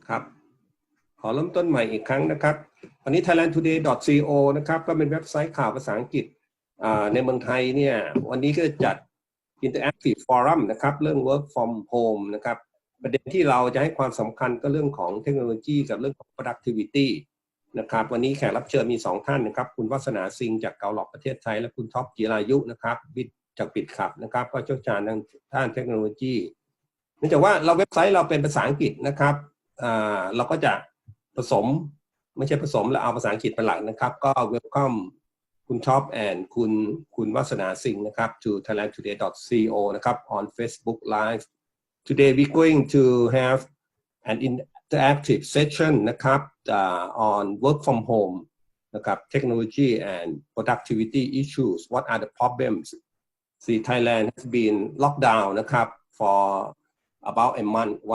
ครับขอเริ่มต้นใหม่อีกครั้งนะครับวันนี้ thailandtoday.co นะครับก็เป็นเว็บไซต์ข่าวภาษาอังกฤษในเมืองไทยเนี่ยวันนี้ก็จัด Interactive Forum นะครับเรื่อง Work from Home นะครับประเด็นที่เราจะให้ความสำคัญก็เรื่องของเทคโนโลยีกับเรื่องของ productivity นะครับวันนี้แขกรับเชิญมี2ท่านนะครับคุณวัฒนาซิงจากเกาหลอกประเทศไทยและคุณท็อปจิรายุนะครับจากปิดขับนะครับก็เชี่ยวชาญด้านเทคโนโลยีเนื่องจากว่าเราเว็บไซต์เราเป็นภาษาอังกฤษนะครับเราก็จะผสมไม่ใช่ผสมแล้วเอาภาษาอังกฤษเป็นหลักนะครับก็ welcome คุณท็อป and คุณวัฒนาซิงนะครับ to thailandtoday.co นะครับ on Facebook Live today we going to have an interactive session นะครับon work from home นะครับ technology and productivity issues what are the problems see Thailand has been locked down นะครับ for about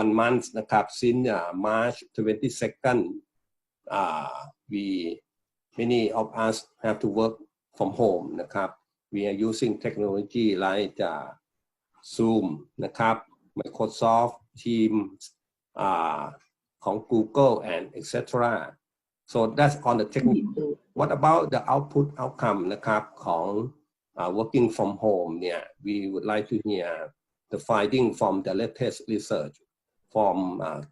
one month นะครับ since March 22nd many of us have to work from home นะครับ we are using technology like Zoom นะครับ Microsoft Teamsของ Google and etc. so that's on the technical what about the outcome นะครับของ working from home เนี่ย we would like to hear the finding from the latest research from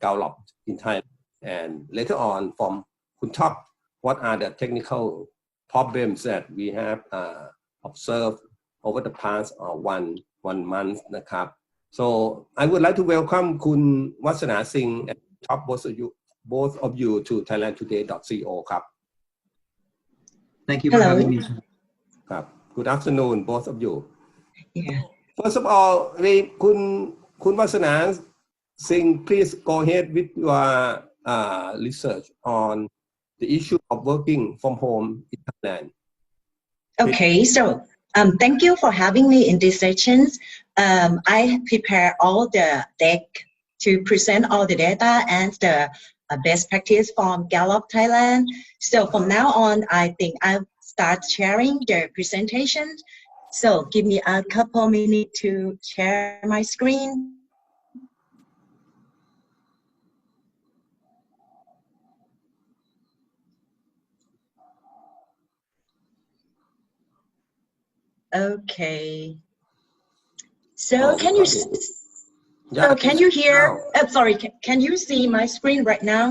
Gallup in Thailand and later on from Kun Top what are the technical problems that we have observed over the past one month นะครับ so I would like to welcome คุณวัฒนาซิง and Top both of you to thailandtoday.co ครับ Thank you for having me ครับ Good afternoon both of you yeah. First of all คุณวัฒนาซิง please go ahead with your research on the issue of working from home in Thailand. Okay, so thank you for having me in this session. I prepare all the deck to present all the data and the best practice from Gallup Thailand. So from now on, I think I'll start sharing the presentation. So give me a couple minutes to share my screen. Okay. So can you hear? Sorry, can you see my screen right now?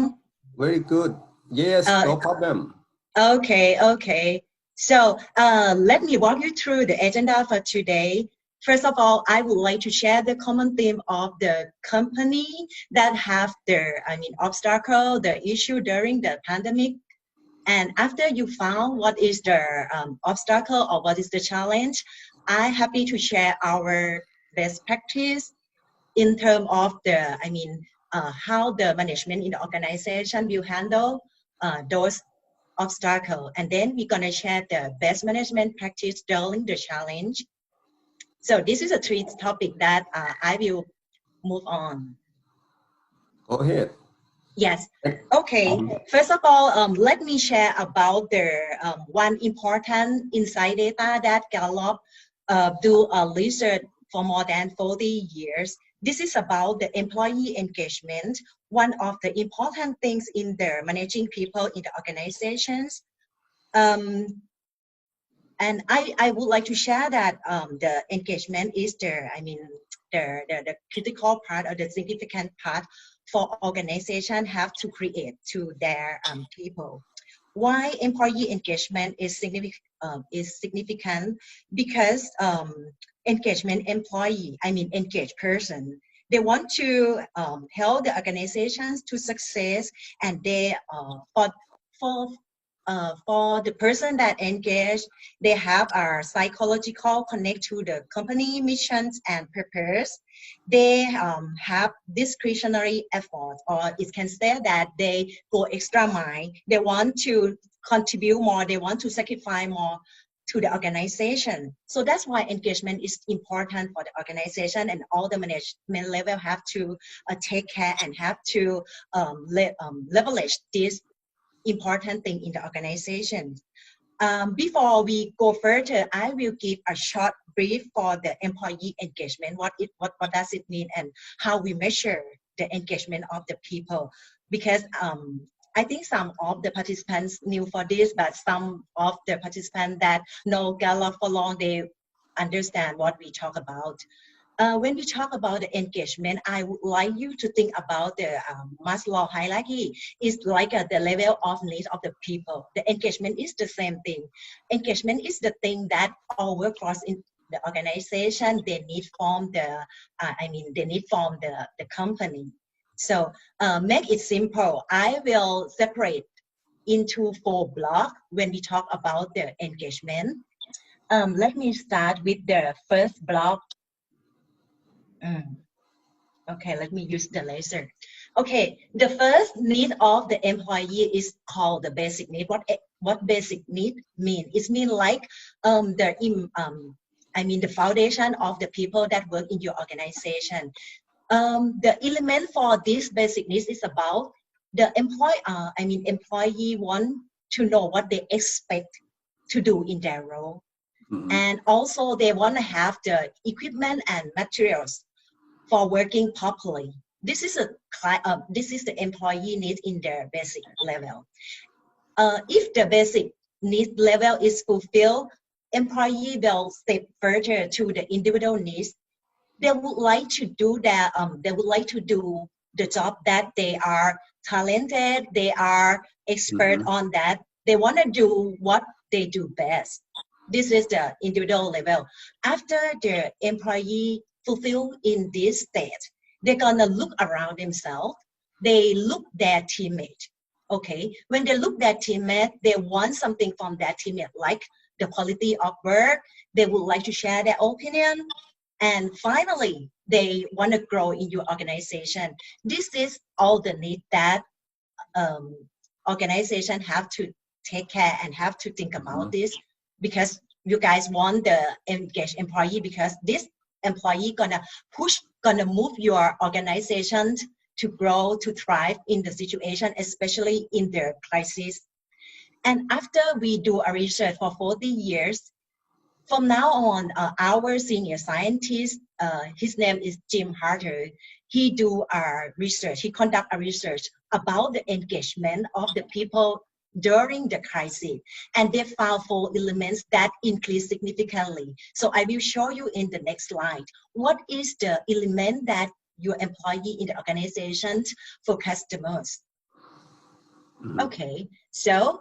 Very good. Yes, no problem. Okay. So let me walk you through the agenda for today. First of all, I would like to share the common theme of the company that have obstacle, the issue during the pandemic. And after you found what is the obstacle or what is the challenge, I'm happy to share our best practice in terms of the, how the management in the organization will handle those obstacles. And then we're gonna share the best management practice during the challenge. So this is a three topic that I will move on. Go ahead. Yes. Okay. First of all, let me share about the one important insight data that Gallup do research for more than 40 years. This is about the employee engagement, one of the important things in the managing people in the organizations. And I would like to share that the engagement is the critical part or the significant part for organization have to create to their people. Why employee engagement is significant? Because engagement employee, engaged person, they want to help the organizations to success, and they for the person that engage, they have a psychological connect to the company missions and purpose. They have discretionary effort, or it can say that they go extra mile. They want to contribute more. They want to sacrifice more to the organization. So that's why engagement is important for the organization, and all the management level have to take care and have to leverage this important thing in the organization. Before we go further, I will give a short brief for the employee engagement. What does it mean and how we measure the engagement of the people, because I think some of the participants knew for this, but some of the participants that know Gallup for long, they understand what we talk about. When we talk about the engagement, I would like you to think about the Maslow hierarchy. It's like the level of needs of the people. The engagement is the same thing. Engagement is the thing that all workforce in the organization, they need from the, they need from the company. So make it simple. I will separate into 4 blocks when we talk about the engagement. Let me start with the first block. Okay, let me use the laser. Okay, the first need of the employee is called the basic need. What basic need mean? It mean like the foundation of the people that work in your organization. The element for this basic needs is about the employee want to know what they expect to do in their role. And also they want to have the equipment and materials for working properly. This is the employee need in their basic level. If the basic need level is fulfilled, employee will step further to the individual needs. They would like to do that. They would like to do the job that they are talented. They are expert on that. They want to do what they do best. This is the individual level. After the employee fulfill in this state, they're gonna look around themselves. They look their teammate. Okay, when they look their teammate, they want something from their teammate, like the quality of work. They would like to share their opinion. And finally, they want to grow in your organization. This is all the need that organization have to take care and have to think about this, because you guys want the engaged employee, because this employee gonna move your organization to grow, to thrive in the situation, especially in the crisis. And after we do a research for 40 years, from now on, our senior scientist, his name is Jim Harter, he do a research, he conduct a research about the engagement of the people during the crisis, and they found 4 elements that increase significantly. So I will show you in the next slide. What is the element that your employee in the organization for customers? Okay, so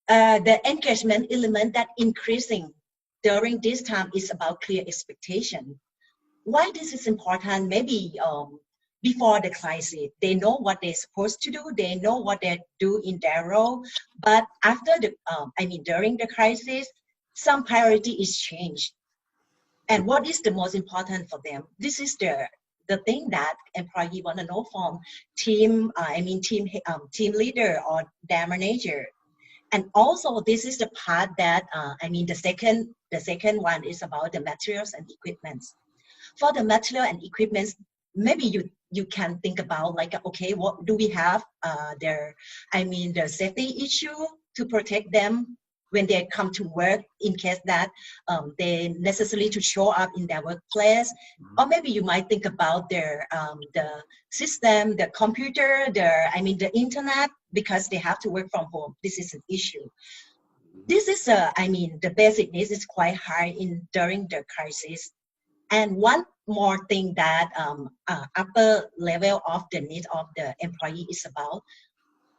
the engagement element that increasing during this time is about clear expectation. Why this is important? Maybe before the crisis, they know what they're supposed to do, they know what they do in their role, but after the, during the crisis, some priority is changed. And what is the most important for them? This is the thing that employee want to know from team team leader or their manager. And also, this is the part that the second one is about the materials and equipments. For the material and equipments, maybe you can think about like, okay, what do we have? The safety issue to protect them when they come to work, in case that they necessarily to show up in their workplace. Or maybe you might think about their the system, the computer, the internet, because they have to work from home. This is an issue. This is the basic needs is quite high during the crisis. And one more thing that upper level of the need of the employee is about,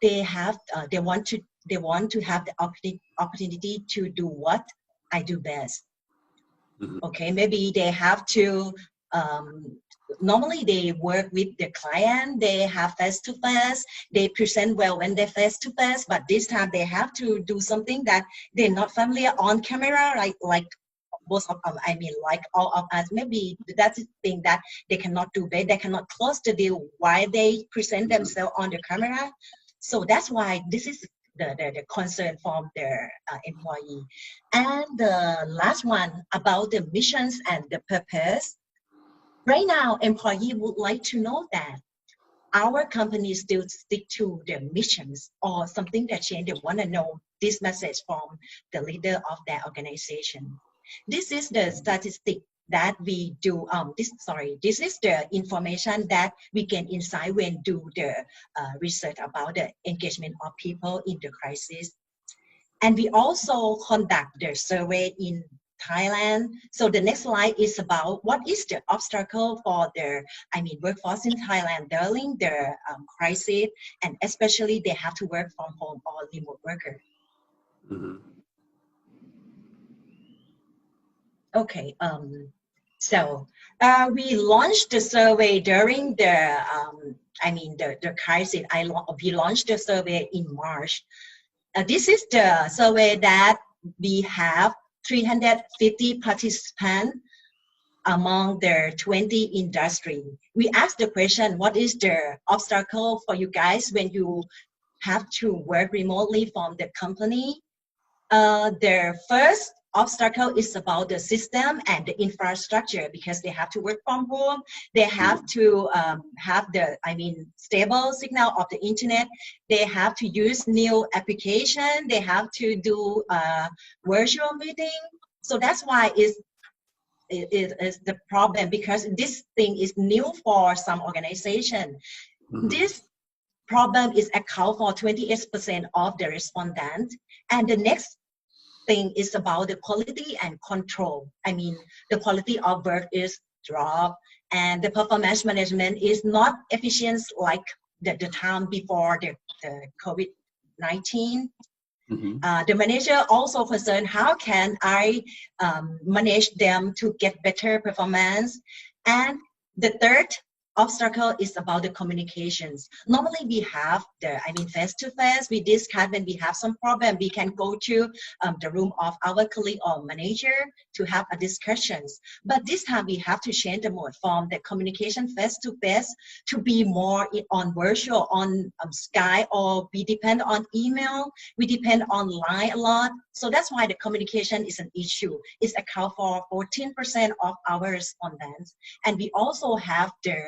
they want to have the opportunity to do what I do best. Okay, maybe they have to, normally they work with the client, they have face-to-face, they present well when they're face-to-face, but this time they have to do something that they're not familiar on camera, like most of like all of us. Maybe that's the thing that they cannot do. They cannot close the deal while they present themselves on the camera. So that's why this is the concern from their employee. And the last one about the missions and the purpose. Right now, employee would like to know that our company still stick to their missions or something that change. They want to know this message from the leader of their organization. This is the statistic that we do. This is the information that we can insight when do the research about the engagement of people in the crisis. And we also conduct the survey in Thailand. So the next slide is about what is the obstacle for the workforce in Thailand during the crisis, and especially they have to work from home or remote worker. Okay. So we launched the survey during the the crisis. We launched the survey in March. This is the survey that we have 350 participants among the 20 industry. We asked the question, what is the obstacle for you guys when you have to work remotely from the company? The first obstacle is about the system and the infrastructure, because they have to work from home. They have to have the stable signal of the internet. They have to use new application. They have to do virtual meeting. So that's why it is the problem, because this thing is new for some organization. This problem is account for 28% of the respondents. And the next thing is about the quality and control. The quality of work is dropped, and the performance management is not efficient like the time before the COVID-19. The manager also concerned, how can I manage them to get better performance? And the third obstacle is about the communications. Normally we have the face-to-face. We discuss when we have some problem, we can go to the room of our colleague or manager to have a discussions. But this time we have to change the mode from the communication face-to-face to be more on virtual, on Skype, or we depend on email. We depend on line a lot. So that's why the communication is an issue. It's account for 14% of our respondents. And we also have the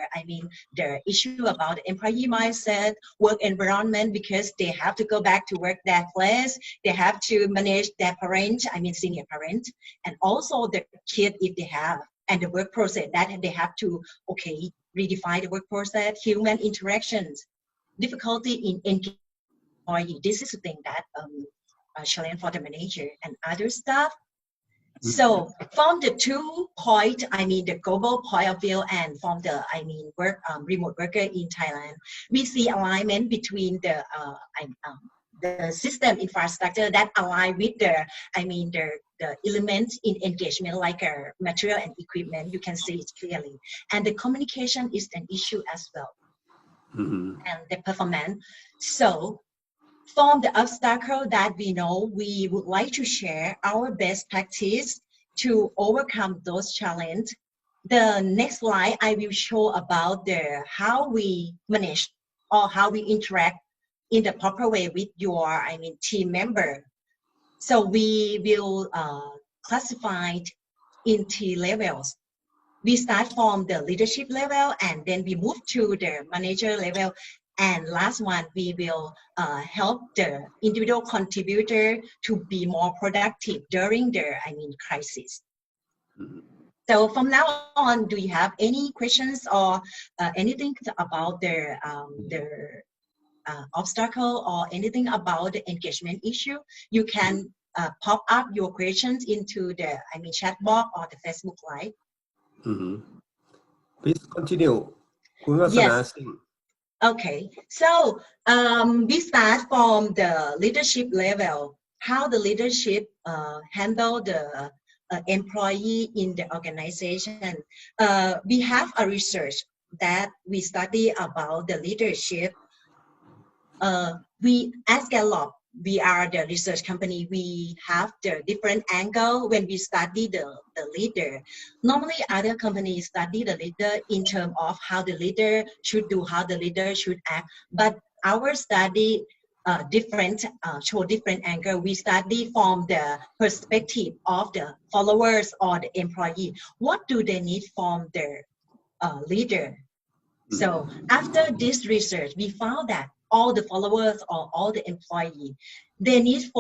issue about the employee mindset, work environment, because they have to go back to work their place. They have to manage their parent, senior parent, and also the kid if they have, and the work process that they have to, redefine the work process, human interactions, difficulty in engaging employee. This is the thing that challenge for the manager and other staff. So from the 2 point, the global point of view, and from the remote worker in Thailand, we see alignment between the system infrastructure that align with the elements in engagement, like material and equipment. You can see it clearly, and the communication is an issue as well, and the performance. So from the obstacle that we know, we would like to share our best practice to overcome those challenges. The next slide, I will show about how we manage or how we interact in the proper way with your team member. So we will classify it in 3 levels. We start from the leadership level, and then we move to the manager level. And last one, we will help the individual contributor to be more productive during the crisis. So from now on, do you have any questions or anything about the obstacle or anything about the engagement issue? You can pop up your questions into the chat box or the Facebook Live. Please continue. Yes. Okay, so we start from the leadership level, how the leadership handle the employee in the organization. We have a research that we study about the leadership. We ask Gallup, we are the research company, we have the different angle when we study the leader. Normally other companies study the leader in terms of how the leader should do, how the leader should act, but our study show different angle. We study from the perspective of the followers or the employee. What do they need from their leader? So after this research, we found that all the followers or all the employees, they need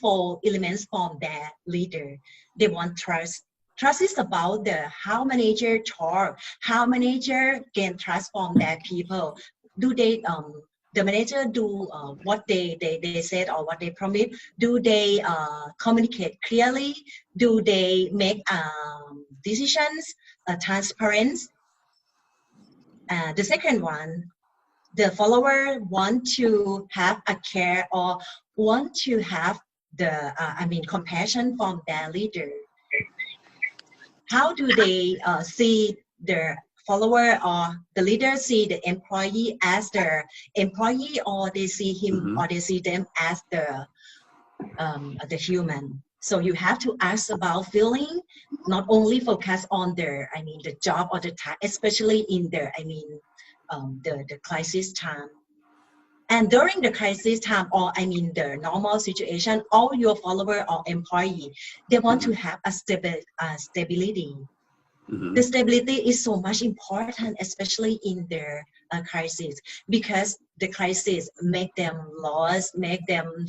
four elements from their leader. They want trust. Trust is about how manager talk, how manager gain trust from their people. Do they the manager do what they said or what they promised? Do they communicate clearly? Do they make decisions transparent? The second one, the follower want to have a care or want to have compassion from their leader. How do they see their follower or the leader see the employee as their employee, or they see him or they see them as the human? So you have to ask about feeling, not only focus on the job or the task, especially in the crisis time. And during the crisis time, or the normal situation, all your follower or employee, they want to have a stability. The stability is so much important, especially in their crisis, because the crisis make them lost, make them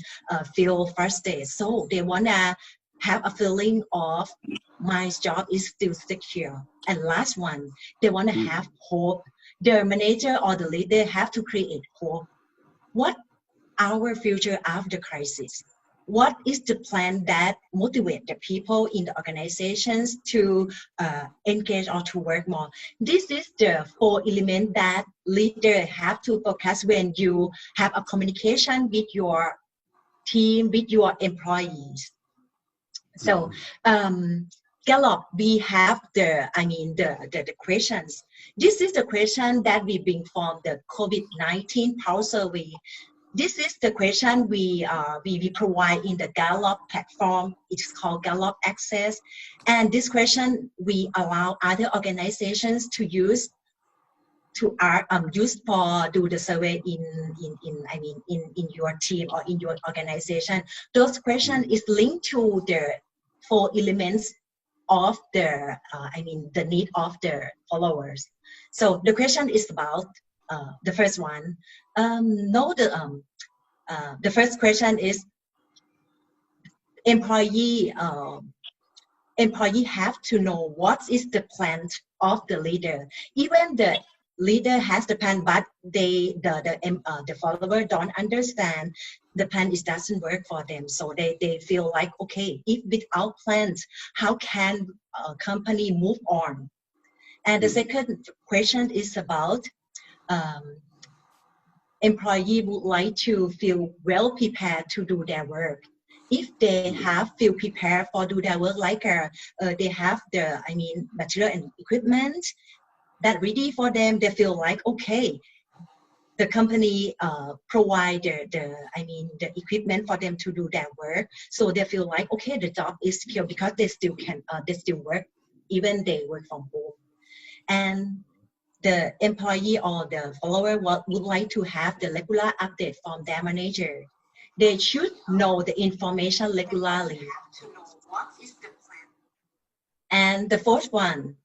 feel frustrated. So they want to have a feeling of my job is still secure. And last one, they want to have hope. Their manager or the leader have to create hope. What our future after crisis? What is the plan that motivate the people in the organizations to engage or to work more? This is the four elements that leaders have to focus when you have a communication with your team, with your employees. So Gallup, we have the questions. This is the question that we bring from the COVID-19 Pulse survey. This is the question we provide in the Gallup platform. It's called Gallup Access, and this question we allow other organizations to use for do the survey in your team or in your organization. Those questions is linked to the four elements of the need of the followers. So the question is about the first one. The first question is employee have to know what is the plan of the leader. Even the leader has the plan, but the follower don't understand the plan. It doesn't work for them, so they feel like, okay, if without plans, how can a company move on? And the second question is about employee would like to feel well prepared to do their work. If they feel prepared for do their work, like they have the material and equipment that ready for them, they feel like, okay, the company provide the equipment for them to do their work, so they feel like, okay, the job is secure because they still work even they work from home. And the employee or the follower would like to have the regular update from their manager. They should know the information regularly. To know what is the plan. And the fourth one,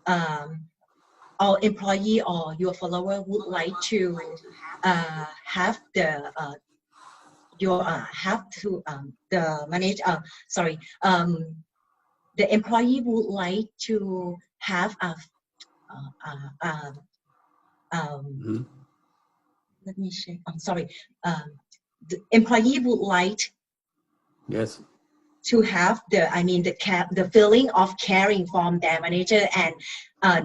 our employee or your follower would like to have the the employee would like to have a let me check. I'm sorry. The employee would like to have the feeling of caring from their manager, and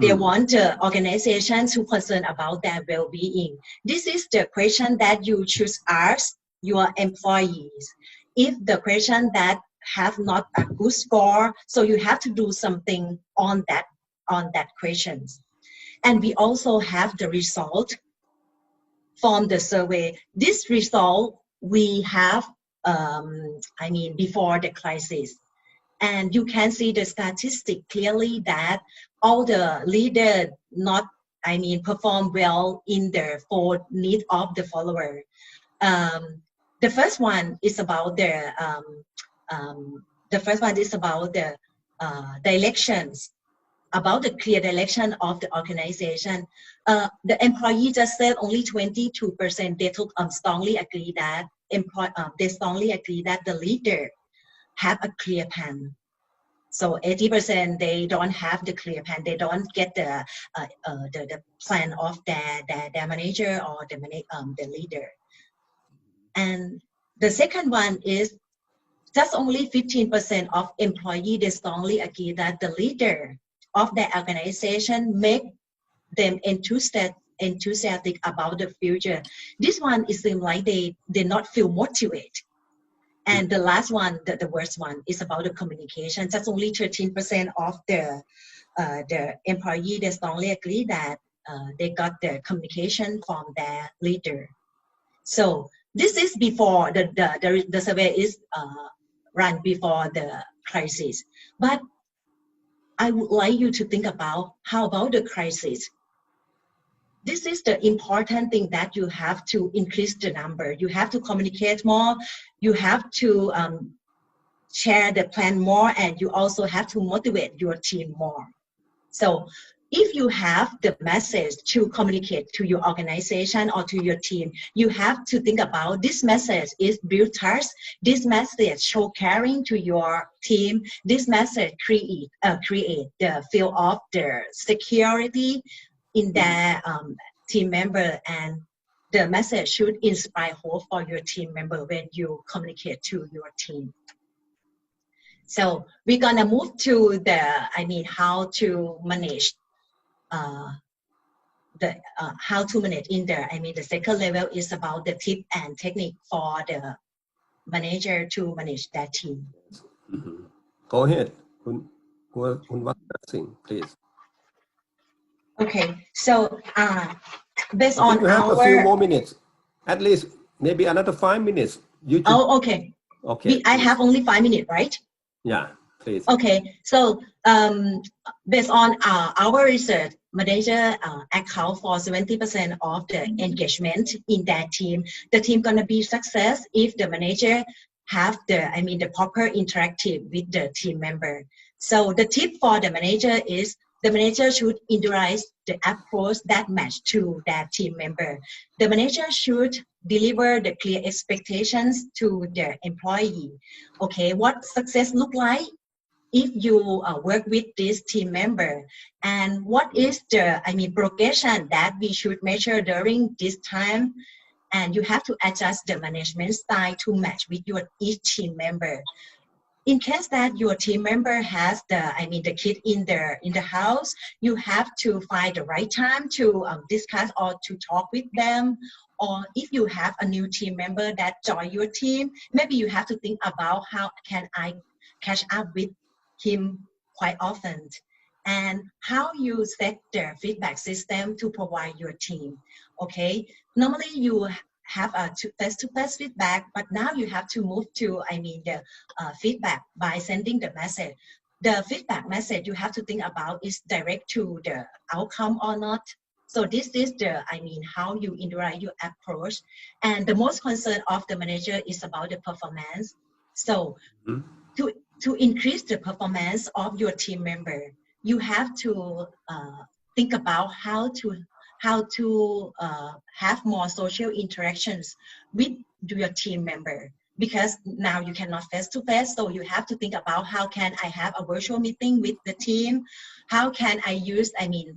they want the organization to concern about their well-being. This is the question that you should ask your employees. If the question that have not a good score, so you have to do something on that questions. And we also have the result from the survey. This result we have before the crisis, and you can see the statistic clearly that all the leaders not perform well in the four needs of the follower. The first one is about the directions, about the clear direction of the organization. The employee just said only 22%. They took strongly agree that they strongly agree that the leader have a clear plan. So 80% they don't have the clear plan. They don't get the plan of their manager or the leader. And the second one is just only 15% of employees they strongly agree that the leader of their organization make them enthusiastic about the future. This one it seems like they not feel motivated. And the last one, the worst one, is about the communication. Just only 13% of the employee they strongly agree that they got the communication from their leader. So this is before the survey is run before the crisis. But I would like you to think about how about the crisis. This is the important thing that you have to increase the number. You have to communicate more. You have to share the plan more, and you also have to motivate your team more. So if you have the message to communicate to your organization or to your team, you have to think about this message is build trust. This message show caring to your team. This message create the feel of the security in their team member, and the message should inspire hope for your team member when you communicate to your team. So we're gonna move to how to manage how to manage in the second level is about the tip and technique for the manager to manage their team. Mm-hmm. Go ahead, Kun Singh, please. Okay, so based I think on you have our a few more minutes, at least maybe another 5 minutes. Oh, okay. Okay. I have only 5 minutes, right? Yeah, please. Okay, so based on our research, manager account for 70% of the engagement in that team. The team gonna be success if the manager have the proper interactive with the team member. So the tip for the manager is the manager should introduce the approach that match to that team member. The manager should deliver the clear expectations to their employee. Okay, what success look like if you work with this team member, and what is the progression that we should measure during this time, and you have to adjust the management style to match with your each team member. In case that your team member has the kid in the house, you have to find the right time to discuss or to talk with them. Or if you have a new team member that join your team, maybe you have to think about how can I catch up with him quite often, and how you set the feedback system to provide your team. Okay, normally you have a face-to-face feedback, but now you have to move to the feedback by sending the message. The feedback message you have to think about is direct to the outcome or not. So this is how you interact, your approach, and the most concern of the manager is about the performance. So to increase the performance of your team member, you have to think about how to have more social interactions with your team member, because now you cannot face to face, so you have to think about how can I have a virtual meeting with the team, how can I use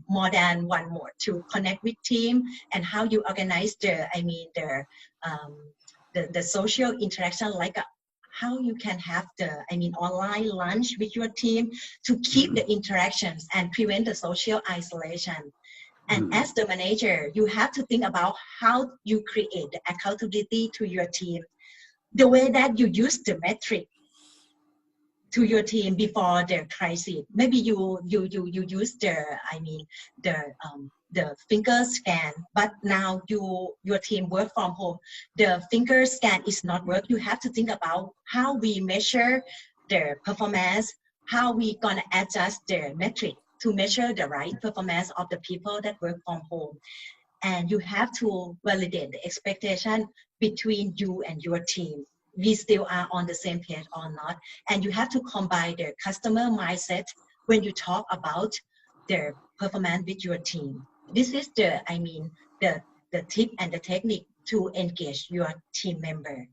more than one mode to connect with team, and how you organize the social interaction, like how you can have the online lunch with your team to keep the interactions and prevent the social isolation. And as the manager, you have to think about how you create the accountability to your team. The way that you use the metric to your team before the crisis. Maybe you use the finger scan, but now your team work from home. The finger scan is not work. You have to think about how we measure the performance, how we gonna adjust the metric to measure the right performance of the people that work from home. And you have to validate the expectation between you and your team. We still are on the same page or not. And you have to combine the customer mindset when you talk about the performance with your team. This is the tip and the technique to engage your team member.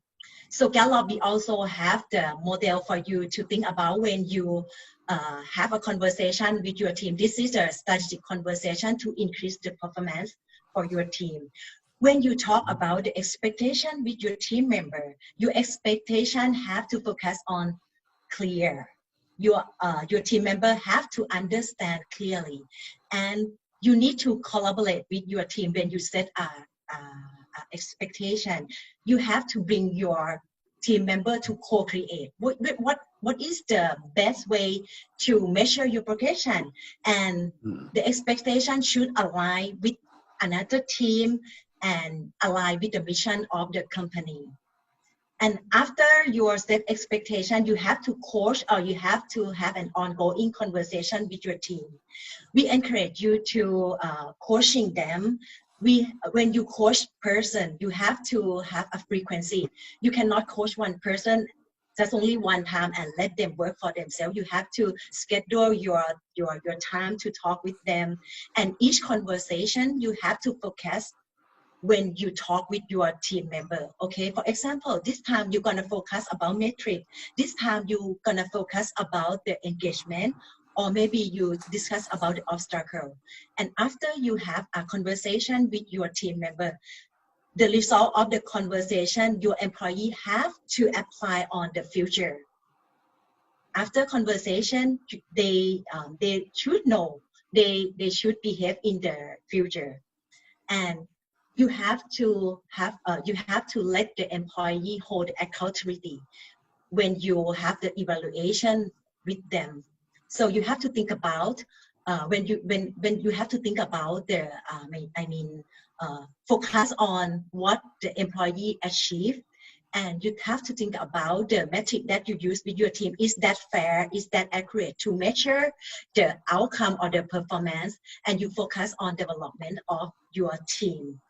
So Gallup, we also have the model for you to think about when you have a conversation with your team. This is a strategic conversation to increase the performance for your team. When you talk about the expectation with your team member, your expectation have to focus on clear. Your team member have to understand clearly, and you need to collaborate with your team when you set a expectation. You have to bring your team member to co-create. What is the best way to measure your progression? And the expectation should align with another team and align with the mission of the company. And after your set expectation, you have to coach, or you have to have an ongoing conversation with your team. We encourage you to coaching them. When you coach person, you have to have a frequency. You cannot coach one person just only one time and let them work for themselves. You have to schedule your time to talk with them. And each conversation, you have to focus when you talk with your team member. Okay, for example, this time you're gonna focus about metric. This time you're gonna focus about the engagement, or maybe you discuss about the obstacle. And after you have a conversation with your team member, the result of the conversation your employee have to apply on the future. After conversation, they should know they should behave in the future. And you have to let the employee hold accountability when you have the evaluation with them. So you have to think about when you have to think about the focus on what the employee achieved, and you have to think about the metric that you use with your team. Is that fair? Is that accurate to measure the outcome or the performance? And you focus on development of your team.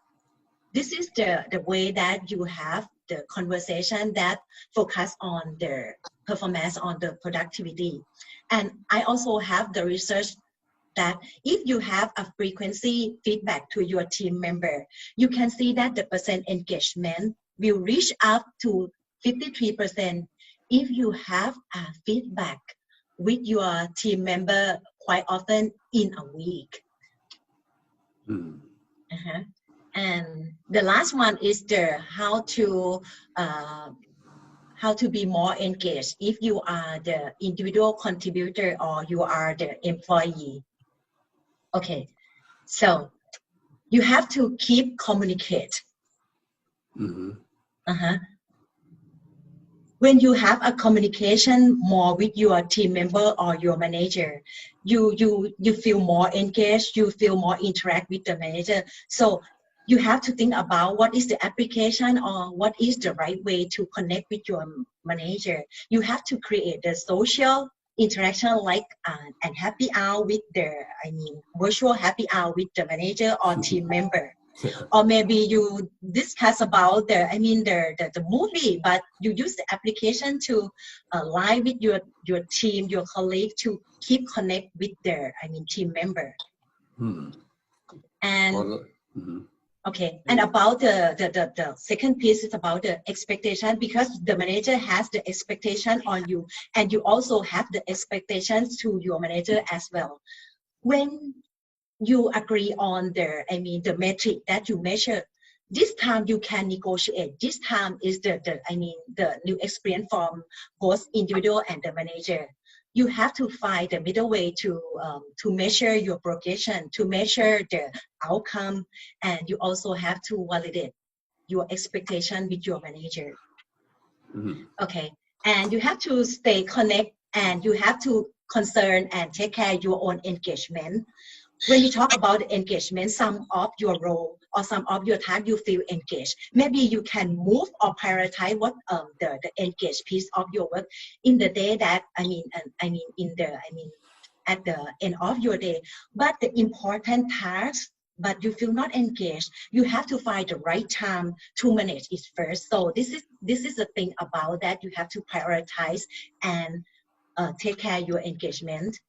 This is the way that you have the conversation that focus on the performance, on the productivity. And I also have the research that if you have a frequency feedback to your team member, you can see that the percent engagement will reach up to 53% if you have a feedback with your team member quite often in a week. And the last one is the how to be more engaged if you are the individual contributor or you are the employee. Okay, so you have to keep communicate. When you have a communication more with your team member or your manager, you feel more engaged, you feel more interact with the manager. So you have to think about what is the application or what is the right way to connect with your manager. You have to create the social interaction like an happy hour with the, virtual happy hour with the manager or team member. Or maybe you discuss about the movie, but you use the application to align with your team, your colleague, to keep connect with their team member. And okay, and about the second piece is about the expectation, because the manager has the expectation on you, and you also have the expectations to your manager as well. When you agree on the metric that you measure, this time you can negotiate. This time is the new experience from both individual and the manager. You have to find the middle way to measure your progression, to measure the outcome, and you also have to validate your expectation with your manager. Okay, and you have to stay connected, and you have to concern and take care of your own engagement. When you talk about engagement, some of your role or some of your time you feel engaged. Maybe you can move or prioritize what the engaged piece of your work in the day that at the end of your day. But the important tasks, but you feel not engaged, you have to find the right time to manage it first. So this is the thing about that. You have to prioritize and take care of your engagement.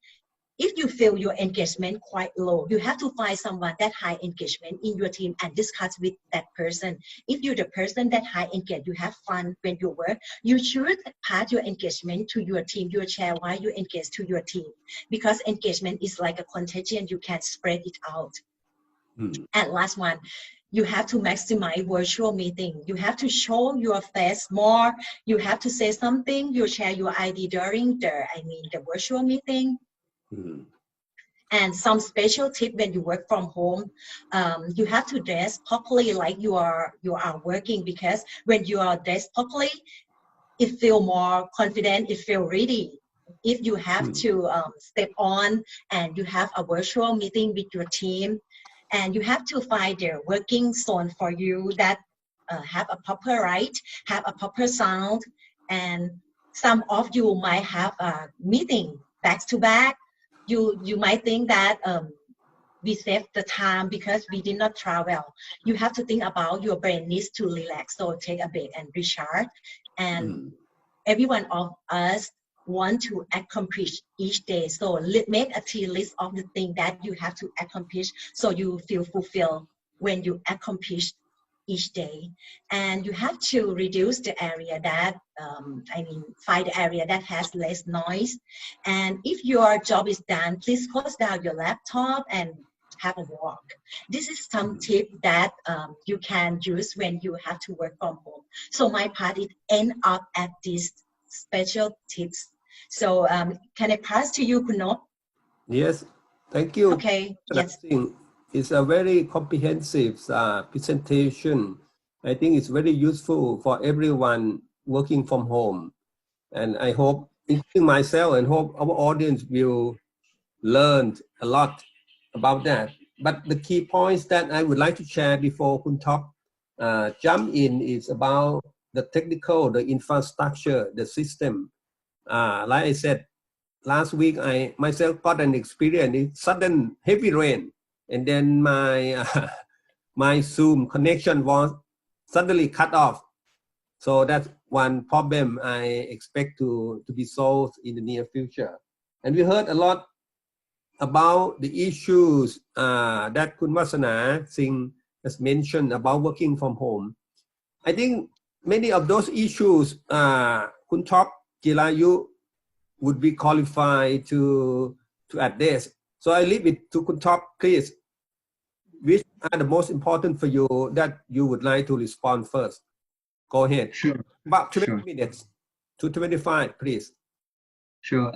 if you feel your engagement quite low, you have to find someone that high engagement in your team and discuss with that person. If you're the person that high engaged, you have fun when you work, you should pass your engagement to your team, your share why you engage to your team, because engagement is like a contagion, you can spread it out. And last one, you have to maximize virtual meeting. You have to show your face more. You have to say something. You share your ID during the virtual meeting. And some special tip when you work from home, you have to dress properly like you are working, because when you are dressed properly, it feel more confident, it feel ready. If you have to step on and you have a virtual meeting with your team, and you have to find their working zone for you that have a proper light, have a proper sound, and some of you might have a meeting back to back. You might think that we saved the time because we did not travel. You have to think about your brain needs to relax, so take a break and recharge. And every one of us want to accomplish each day. So make a tier list of the things that you have to accomplish, so you feel fulfilled when you accomplish each day. And you have to reduce the area that, find the area that has less noise. And if your job is done, please close down your laptop and have a walk. This is some tip that you can use when you have to work from home. So my part, it end up at these special tips. So can I pass to you, Kunop? Yes, thank you. Okay, yes. It's a very comprehensive presentation. I think it's very useful for everyone working from home. And I hope, including myself, and hope our audience will learn a lot about that. But the key points that I would like to share before Kun Top jump in is about the technical, the infrastructure, the system. Like I said, last week I myself got an experience in sudden heavy rain, and then my my Zoom connection was suddenly cut off. So that's one problem I expect to be solved in the near future. And we heard a lot about the issues that Kun Wasana Singh has mentioned about working from home. I think many of those issues, Kun Top, Jilayu would be qualified to address. So I leave it to Kun Top, please. Which are the most important for you that you would like to respond first? Go ahead. Sure. About 20 minutes to 25, please. Sure.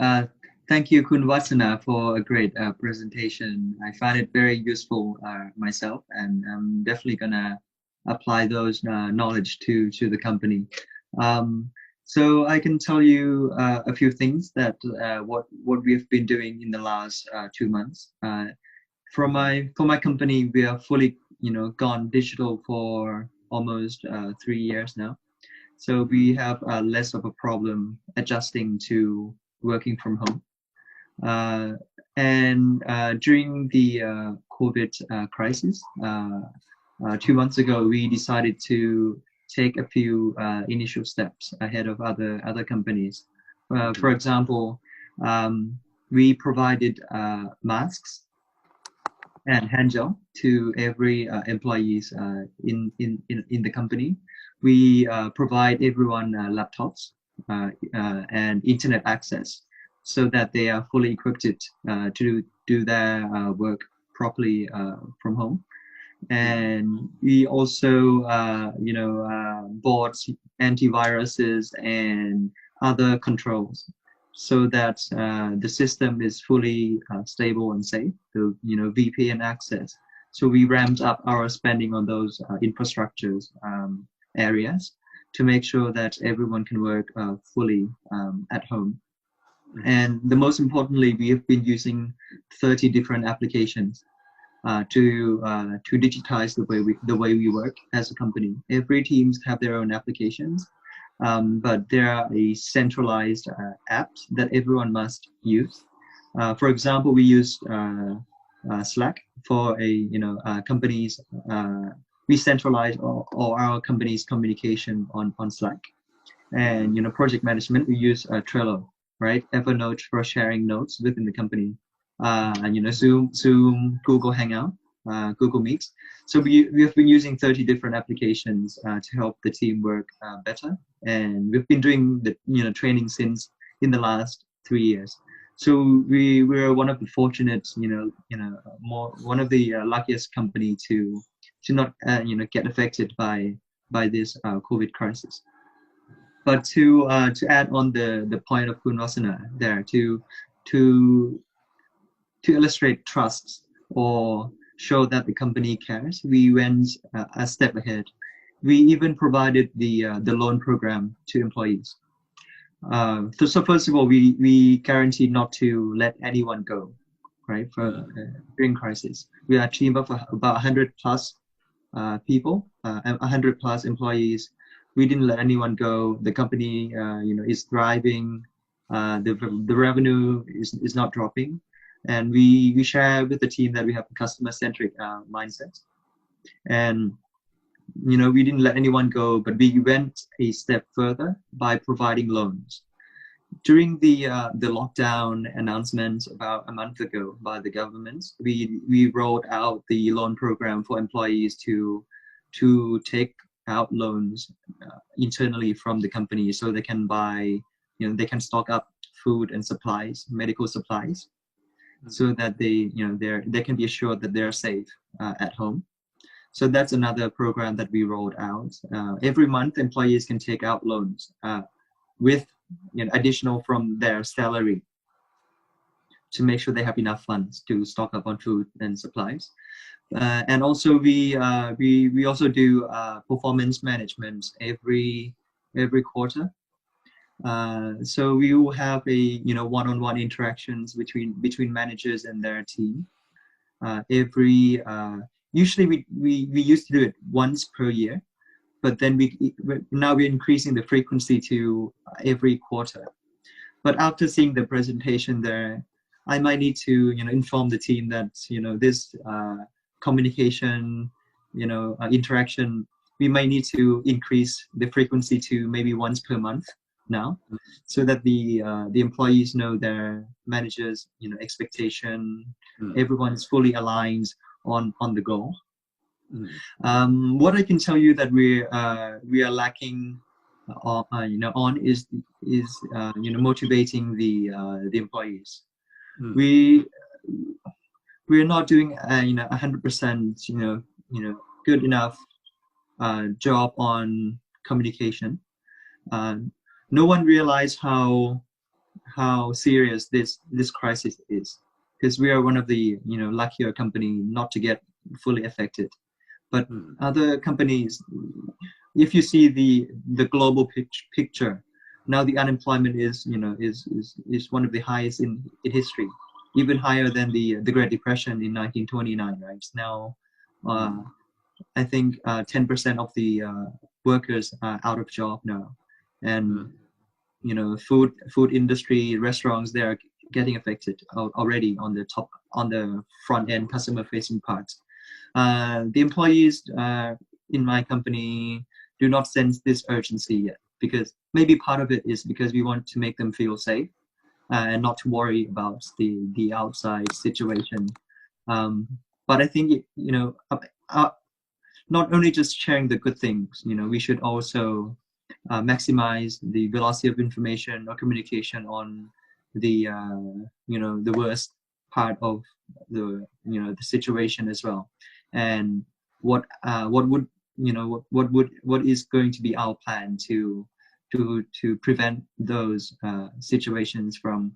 Thank you, Kun Wasana, for a great presentation. I find it very useful myself, and I'm definitely gonna apply those knowledge to the company. So I can tell you a few things that what we've been doing in the last 2 months. For my company, we are fully gone digital for almost 3 years now. So we have less of a problem adjusting to working from home. And during the COVID crisis, 2 months ago, we decided to take a few initial steps ahead of other companies. For example, we provided masks and hand gel to every employees in the company. We provide everyone laptops and internet access, so that they are fully equipped to do their work properly from home. And we also, bought antiviruses and other controls, so that the system is fully stable and safe. So, VPN access. So we ramped up our spending on those infrastructures areas to make sure that everyone can work fully at home. And the most importantly, we have been using 30 different applications to digitize the way we work as a company. Every teams have their own applications, but there are a centralized apps that everyone must use. For example, we use Slack for companies. We centralize all our company's communication on Slack. And project management, we use Trello, right? Evernote for sharing notes within the company. and Zoom, Google Hangout, Google Meets. So we have been using 30 different applications to help the team work better, and we've been doing the training since in the last 3 years. So we were one of the fortunate, one of the luckiest company to not get affected by this COVID crisis. But to add on the point of Kun Wasana there, to illustrate trust or show that the company cares, we went a step ahead. We even provided the loan program to employees. So first of all, we guaranteed not to let anyone go, right? For during crisis, we are a team of about 100 plus people, 100 plus employees. We didn't let anyone go. The company, is thriving. The revenue is not dropping, and we share with the team that we have a customer-centric mindset, and we didn't let anyone go, but we went a step further by providing loans. During the lockdown announcement about a month ago by the government, we rolled out the loan program for employees to take out loans internally from the company, so they can buy, they can stock up food and supplies, medical supplies, so that they can be assured that they're safe at home. So that's another program that we rolled out. Every month, employees can take out loans with additional from their salary to make sure they have enough funds to stock up on food and supplies. And also we also do performance management every quarter. So we will have a one-on-one interactions between managers and their team. Usually we used to do it once per year, but then now we're increasing the frequency to every quarter. But after seeing the presentation there, I might need to inform the team that this communication interaction, we might need to increase the frequency to maybe once per month now, so that the employees know their managers expectation. Everyone is fully aligned on the goal. What I can tell you that we are lacking on is motivating the employees. We're not doing 100% good enough job on communication. No one realized how serious this crisis is, because we are one of the luckier company not to get fully affected. But other companies, if you see the global picture, now the unemployment is one of the highest in history, even higher than the Great Depression in 1929. Right now, I think 10% of the workers are out of job now, and food industry, restaurants, they are getting affected already on the front end customer facing parts. The employees in my company do not sense this urgency yet, because maybe part of it is because we want to make them feel safe and not to worry about the outside situation. But I think not only just sharing the good things, we should also maximize the velocity of information or communication on the worst part of the situation as well, and what is going to be our plan to prevent those situations from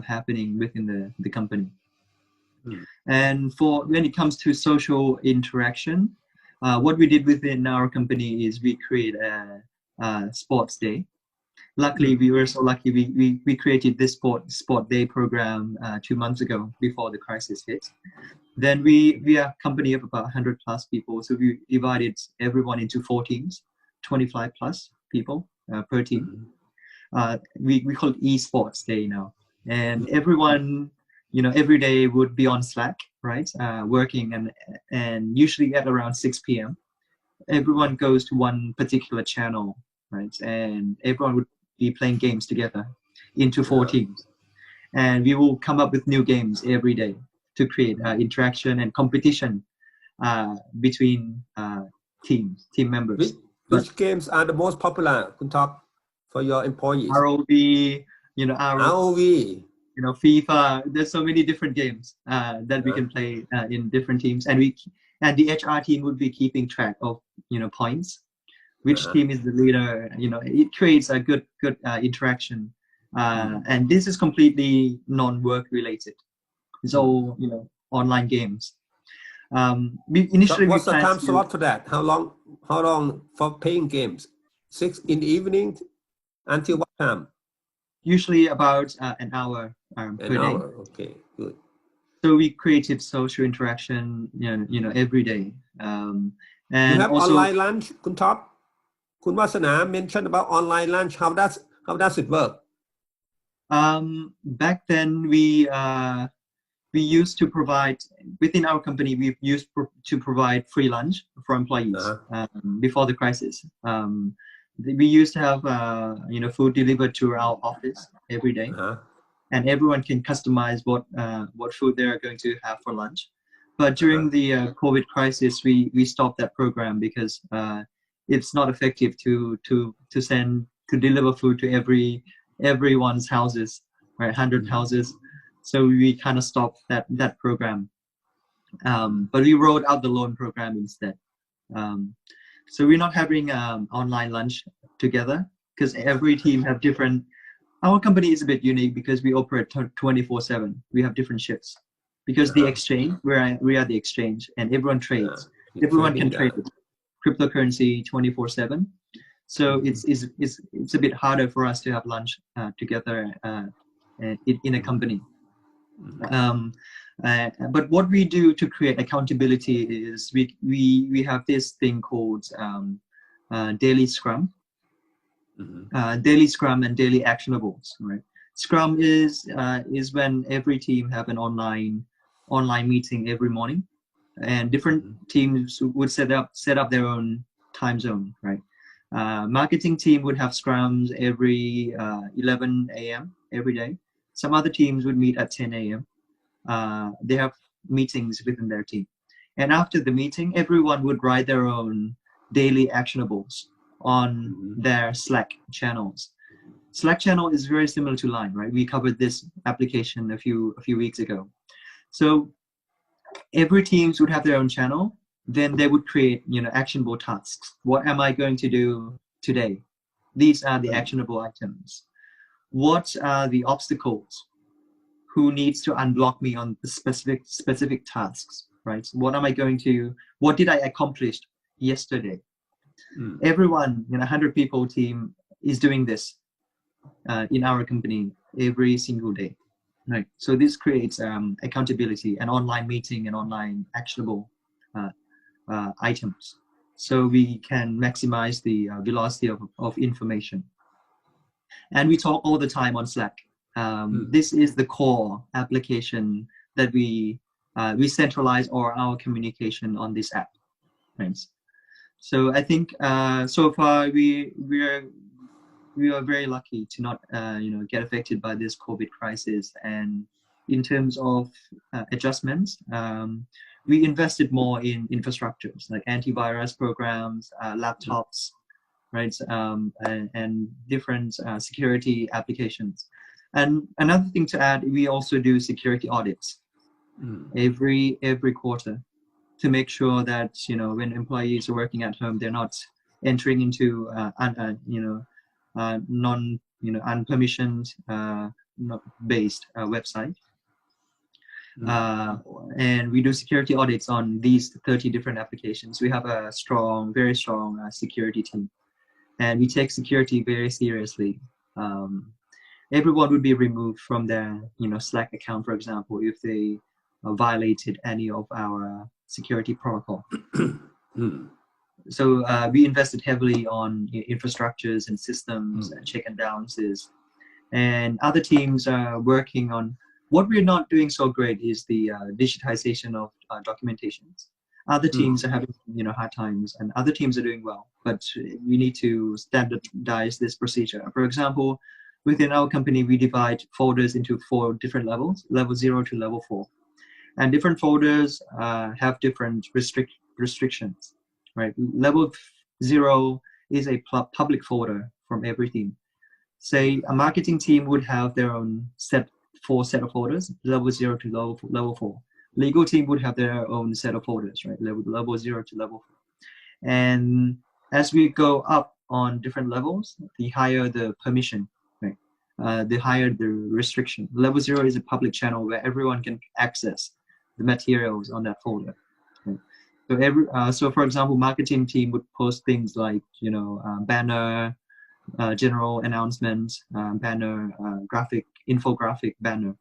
happening within the company. And when it comes to social interaction, what we did within our company is we create a sports day. Luckily, we were so lucky. We created this sport day program 2 months ago before the crisis hit. Then we are a company of about 100 plus people, so we divided everyone into 4 teams, 25 plus people per team. We call it esports day now, and everyone every day would be on Slack, right, working, and usually at around 6 p.m. everyone goes to one particular channel, right, and everyone would be playing games together into 4 teams. and we will come up with new games every day to create interaction and competition between team members. Which games are the most popular, Kun Top, for your employees? ROV, ROV. FIFA. There's so many different games that we can play in different teams, and the HR team would be keeping track of points, which team is the leader. It creates a good interaction, and this is completely non-work related. It's all online games. What's the time slot for that? How long for playing games? 6 in the evening until what time? Usually about an hour per day. Okay, good. So we created social interaction, every day. And you have also, online lunch, Kun Top? Kun Wasana mentioned about online lunch. How does it work? Back then we used to provide, within our company, we used to provide free lunch for employees before the crisis. We used to have food delivered to our office every day, and everyone can customize what food they are going to have for lunch. But during the COVID crisis, we stopped that program because it's not effective to deliver food to everyone's houses, right? 100 houses. So we kind of stopped that program. But we rolled out the loan program instead. So we're not having online lunch together because every team have different. Our company is a bit unique because we operate 24/7. We have different shifts because the exchange, we are the exchange, and everyone trades. Everyone can trade cryptocurrency 24/7. So it's a bit harder for us to have lunch together in a company. But what we do to create accountability is we have this thing called daily Scrum, daily Scrum and daily actionables. Right? Scrum is when every team have an online meeting every morning, and different teams would set up their own time zone. Right? Marketing team would have scrums every 11 a.m. every day. Some other teams would meet at 10 a.m. They have meetings within their team. And after the meeting, everyone would write their own daily actionables on their Slack channels. Slack channel is very similar to Line, right? We covered this application a few weeks ago. So every teams would have their own channel. Then they would create, actionable tasks. What am I going to do today? These are the actionable items. What are the obstacles? Who needs to unblock me on the specific tasks, right? What did I accomplish yesterday? Everyone, 100 people team is doing this in our company every single day, right? So this creates accountability and online meeting and online actionable items. So we can maximize the velocity of information. And we talk all the time on Slack. This is the core application that we centralize our communication on this app, right? So I think so far we are very lucky to not get affected by this COVID crisis. And in terms of adjustments, we invested more in infrastructures like antivirus programs, laptops, right, and different security applications. And another thing to add, we also do security audits every quarter to make sure that when employees are working at home, they're not entering into unpermissioned based website. And we do security audits on these 30 different applications. We have a very strong security team, and we take security very seriously. Everyone would be removed from their Slack account, for example, if they violated any of our security protocol. So we invested heavily on infrastructures and systems and check and balances. And other teams are working on what we're not doing so great is the digitization of documentations. Other teams are having hard times, and other teams are doing well, but we need to standardize this procedure. For example, within our company, we divide folders into 4 different levels, level 0 to level 4. And different folders have different restrictions, right? Level 0 is a public folder from every team. Say a marketing team would have their own set of folders, level 0 to level 4. Legal team would have their own set of folders, right? Level 0 to level 4. And as we go up on different levels, the higher the permission, right? The higher the restriction. Level 0 is a public channel where everyone can access the materials on that folder. Right? So for example, marketing team would post things like, banner, general announcements, banner, infographic banner.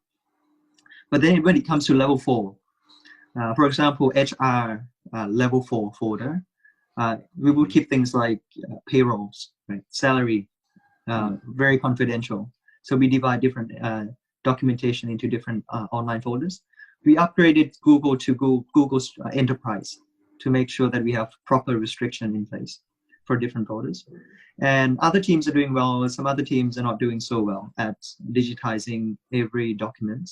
But then when it comes to level 4, for example, HR level 4 folder, we will keep things like payrolls, right? Salary, very confidential. So we divide different documentation into different online folders. We upgraded Google to Google's Enterprise to make sure that we have proper restriction in place for different folders. And other teams are doing well. Some other teams are not doing so well at digitizing every document.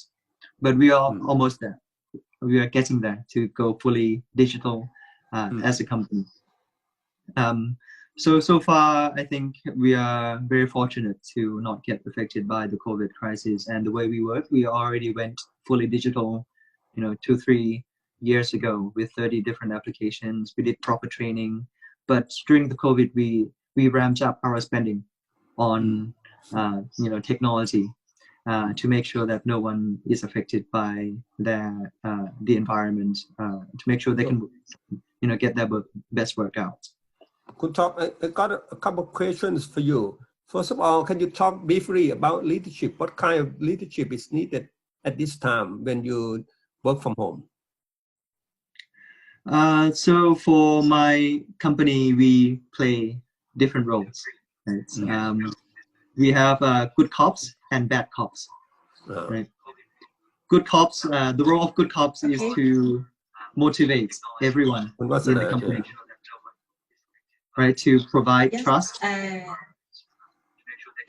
But we are almost there. We are getting there to go fully digital as a company. So far, I think we are very fortunate to not get affected by the COVID crisis. And the way we work, we already went fully digital, 2-3 years ago with 30 different applications. We did proper training, but during the COVID, we ramped up our spending on, technology to make sure that no one is affected by the environment, to make sure they can, get their best work out. Good talk. I got a couple of questions for you. First of all, can you talk briefly about leadership? What kind of leadership is needed at this time when you work from home? So for my company, we play different roles. Right? We have good cops and bad cops. Right? Good cops. The role of good cops is to motivate everyone in the company. Right, to provide trust. We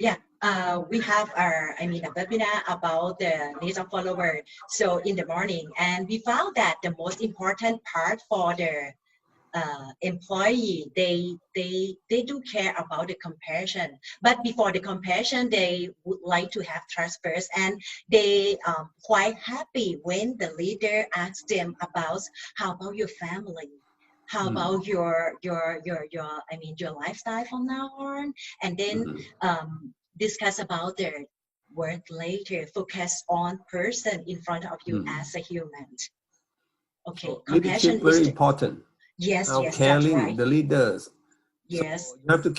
have a webinar about the needs of followers. So in the morning, and we found that the most important part for the employee, they do care about the compassion. But before the compassion, they would like to have trust first, and they quite happy when the leader asks them about how about your family. How about your lifestyle from now on, and then discuss about their work later. Focus on person in front of you as a human. Okay, so compassion leadership very important. Yes, yes, that's caring right. the leaders. Yes, so you have to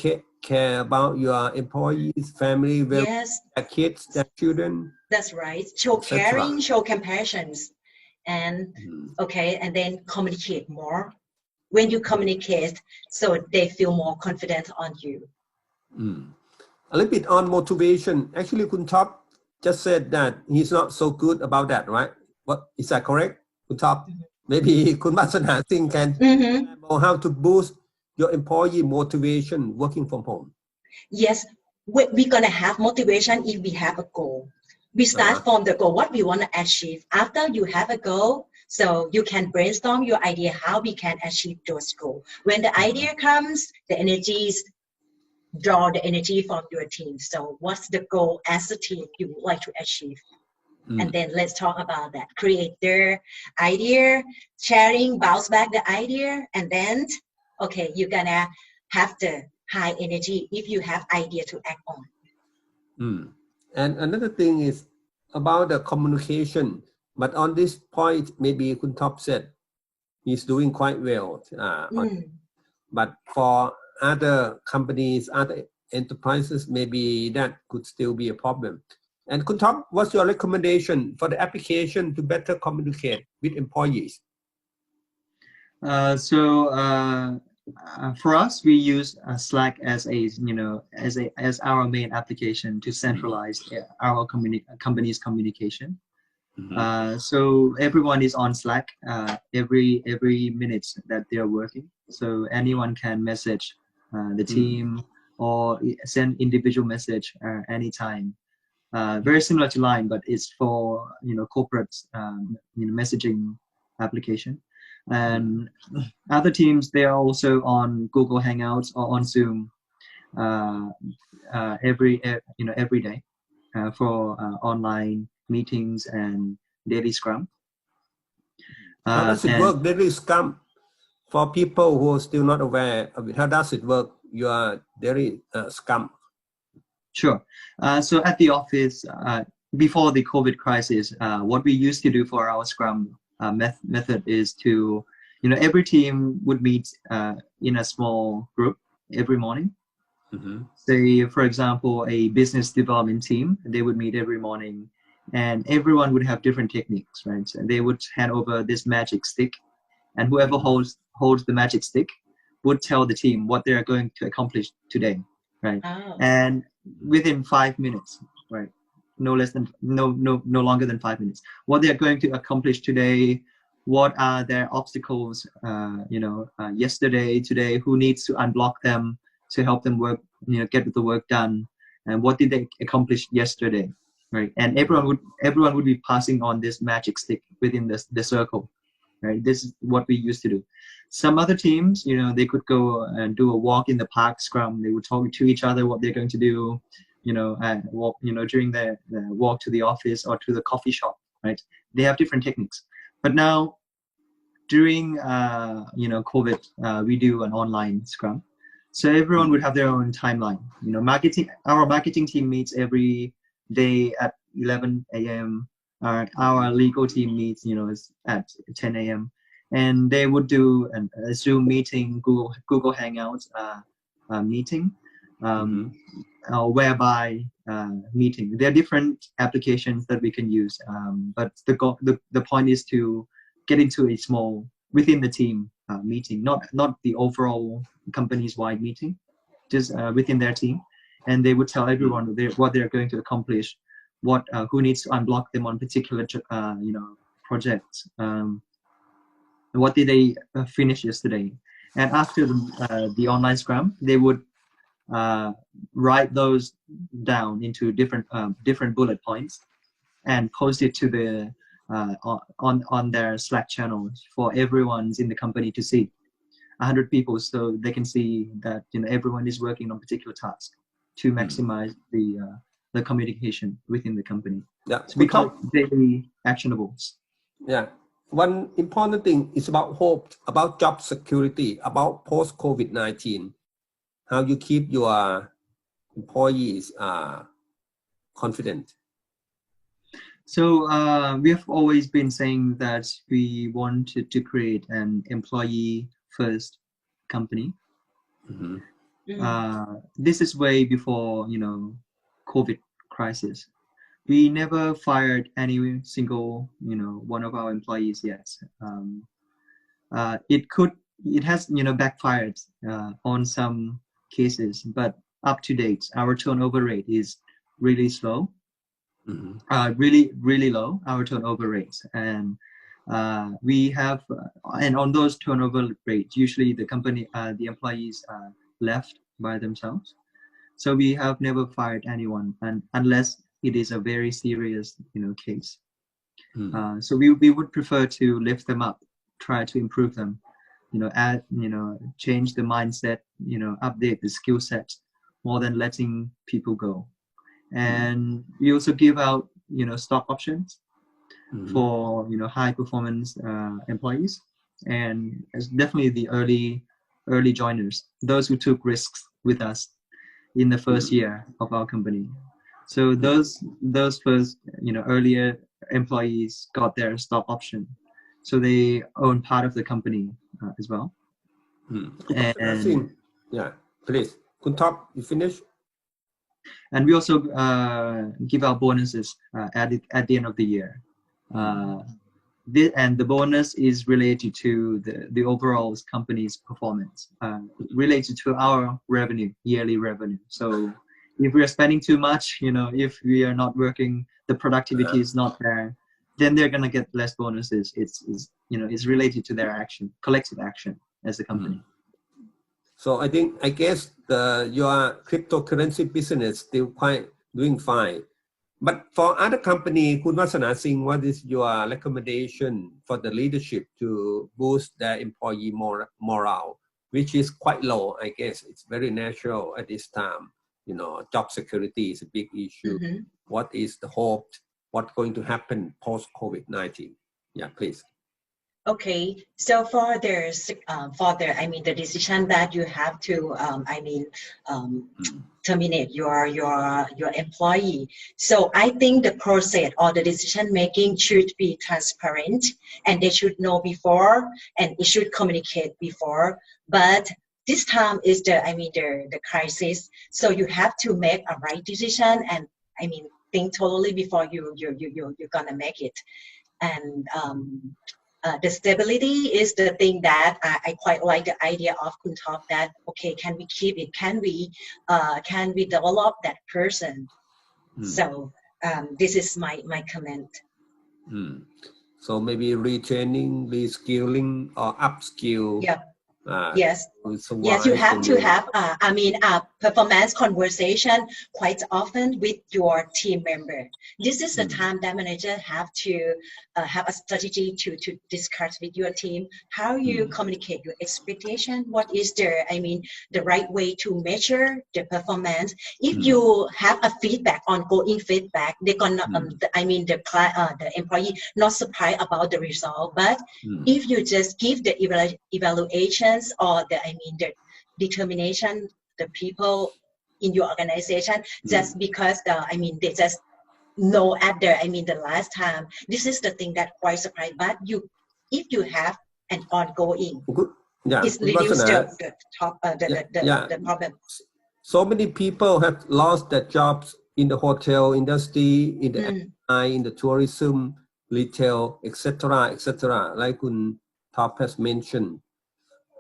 care about your employees, family, their kids, their children. That's right. Show caring, show compassion, and and then communicate more. When you communicate, so they feel more confident on you. A little bit on motivation. Actually, Kun Top just said that he's not so good about that, right? What is that correct, Kun Top? Maybe Kun Masana Singh can know how to boost your employee motivation working from home. Yes, we're gonna have motivation if we have a goal. We start from the goal, what we want to achieve. After you have a goal, so you can brainstorm your idea how we can achieve those goals. When the idea comes, the energies draw the energy from your team. So what's the goal as a team you would like to achieve? And then let's talk about that. Create their idea, sharing, bounce back the idea, and then, okay, you're gonna have the high energy if you have idea to act on. And another thing is about the communication. But on this point, maybe Kun Top said he's doing quite well. But for other companies, other enterprises, maybe that could still be a problem. And Kun Top, what's your recommendation for the application to better communicate with employees? For us, we use Slack as our main application to centralize our company's communication. So everyone is on Slack every minute that they are working. So anyone can message the team or send individual message anytime. Very similar to Line, but it's for corporate messaging application. And other teams, they are also on Google Hangouts or on Zoom every day for online meetings and daily Scrum. How does it work, daily Scrum? For people who are still not aware of it, how does it work, your daily Scrum? Sure. So at the office, before the COVID crisis, what we used to do for our Scrum method is to, every team would meet in a small group every morning. Say, for example, a business development team, they would meet every morning, and everyone would have different techniques, right? So they would hand over this magic stick, and whoever holds the magic stick would tell the team what they are going to accomplish today, right? Oh. And within 5 minutes, right? No longer than 5 minutes. What they are going to accomplish today, what are their obstacles, yesterday, today, who needs to unblock them to help them work, get the work done, and what did they accomplish yesterday, right? And everyone would be passing on this magic stick within the circle, right? This is what we used to do. Some other teams, they could go and do a walk in the park Scrum. They would talk to each other what they're going to do, and walk, during the walk to the office or to the coffee shop, right? They have different techniques. But now, during COVID, we do an online Scrum. So everyone would have their own timeline. Our marketing team meets every day at 11 a.m. Our legal team meets, is at 10 a.m. And they would do a Zoom meeting, Google Hangouts meeting, or whereby meeting. There are different applications that we can use, but the point is to get into a small within the team meeting, not the overall company's wide meeting, just within their team, and they would tell everyone what they're going to accomplish, who needs to unblock them on particular projects, what did they finish yesterday, and after the online Scrum, they would write those down into different bullet points and post it to the on their Slack channels for everyone's in the company to see. 100 people, so they can see that everyone is working on particular task to maximize the communication within the company. Yeah, so we call it daily actionables. Yeah, one important thing is about hope, about job security, about post COVID-19. How you keep your employees confident. So we have always been saying that we wanted to create an employee-first company. This is way before COVID crisis. We never fired any single one of our employees yet. It has backfired on some cases, but up to date, our turnover rate is really slow. Really low, our turnover rates, and we have and on those turnover rates, usually the employees left by themselves. So we have never fired anyone, and unless it is a very serious case. So we would prefer to lift them up, try to improve them, change the mindset, update the skill set, more than letting people go. And we also give out stock options for high performance employees, and it's definitely the early joiners, those who took risks with us in the first year of our company. So those first earlier employees got their stock option, so they own part of the company as well. And yeah, please, Kun Top, you finish. And we also give out bonuses at the end of the year. And the bonus is related to the overall company's performance, related to our yearly revenue. So if we are spending too much, if we are not working, the productivity is not there, then they're gonna get less bonuses. It's related to their collective action as a company. So I guess your cryptocurrency business still quite doing fine. But for other company, Kun Vasana Singh, what is your recommendation for the leadership to boost their employee morale, which is quite low, I guess. It's very natural at this time. You know, job security is a big issue. What is the hope? What's going to happen post-COVID-19? Yeah, please. Okay, so for the the decision that you have to terminate your employee. So I think the process or the decision making should be transparent, and they should know before, and it should communicate before. But this time is the crisis, so you have to make a right decision, and think totally before you're gonna make it. And the stability is the thing that I quite like the idea of Kun Top, that okay, can we keep it? Can we develop that person? So this is my comment. So maybe retraining, reskilling, or upskill. Yeah. Yes, you have to have performance conversation quite often with your team member. This is the time that manager have to have a strategy to discuss with your team how you communicate your expectation. What is the right way to measure the performance? If you have a ongoing feedback, they're gonna the employee not surprised about the result. But if you just give the evaluations or the determination, the people in your organization, just because they just know at the last time, this is the thing that quite surprised. But if you have an ongoing, it's reduce the problem. So many people have lost their jobs in the hotel industry, in the in the tourism, retail, etc., like Kun Top has mentioned.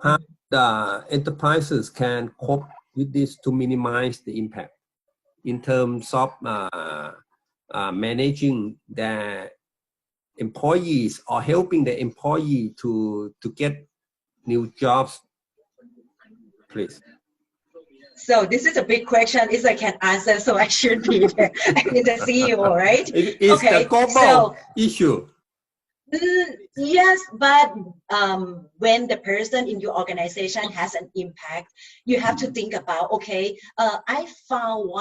How the enterprises can cope with this to minimize the impact in terms of managing their employees or helping the employee to get new jobs, please. So this is a big question. If I can answer, so I should be the CEO, right? It's the global issue. Yes, but when the person in your organization has an impact, you have to think about, okay, I found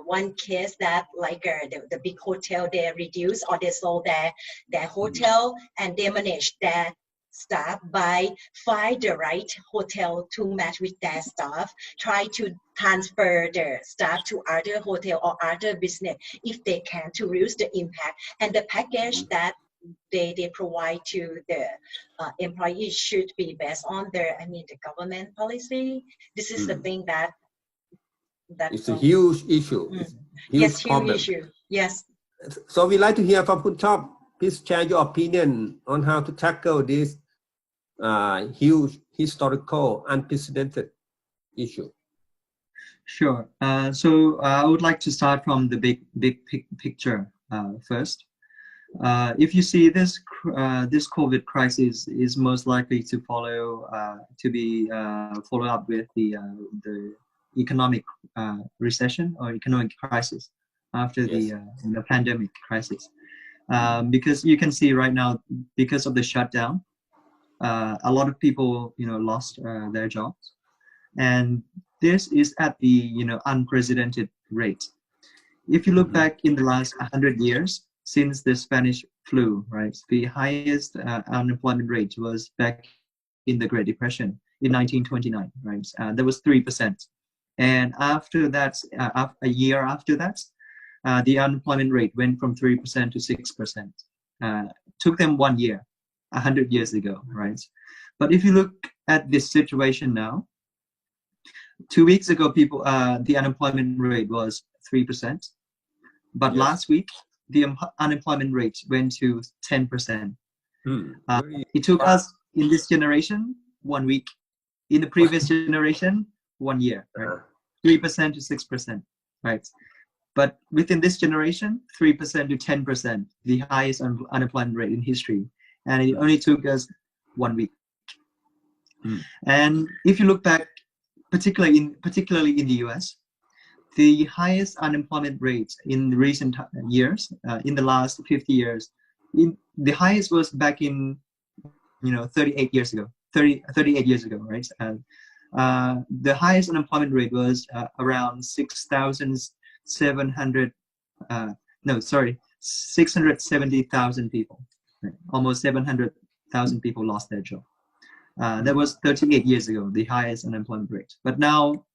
one case that like the big hotel, they reduce or they sold their hotel, and they manage their staff by find the right hotel to match with their staff, try to transfer their staff to other hotel or other business if they can, to reduce the impact. And the package that they provide to the employees should be based on the government policy. This is the thing that it's a huge issue. Huge problem. Issue. Yes. So we'd like to hear from Kun Top. Please share your opinion on how to tackle this huge, historical, unprecedented issue. Sure. So I would like to start from the big picture first. If you see this COVID crisis is most likely to follow up with the economic recession or economic crisis after the pandemic crisis, because you can see right now, because of the shutdown, a lot of people lost their jobs, and this is at the unprecedented rate. If you look back in the last 100 years since the Spanish flu, right, the highest unemployment rate was back in the Great Depression in 1929, right? That was 3%, and after that, a year after that, the unemployment rate went from 3% to 6%. Took them 1 year, 100 years ago, right? But if you look at this situation now, 2 weeks ago, the unemployment rate was 3%, but last week the unemployment rate went to 10%. It took us in this generation 1 week. In the previous generation, 1 year, right? 3% to 6%, right? But within this generation, 3% to 10%, the highest unemployment rate in history, and it only took us 1 week. And if you look back, particularly in the US, the highest unemployment rate in recent years, in the last 50 years, the highest was back in 38 years ago, right? The highest unemployment rate was around 670,000 people. Right? Almost 700,000 people lost their job. That was 38 years ago, the highest unemployment rate. But now,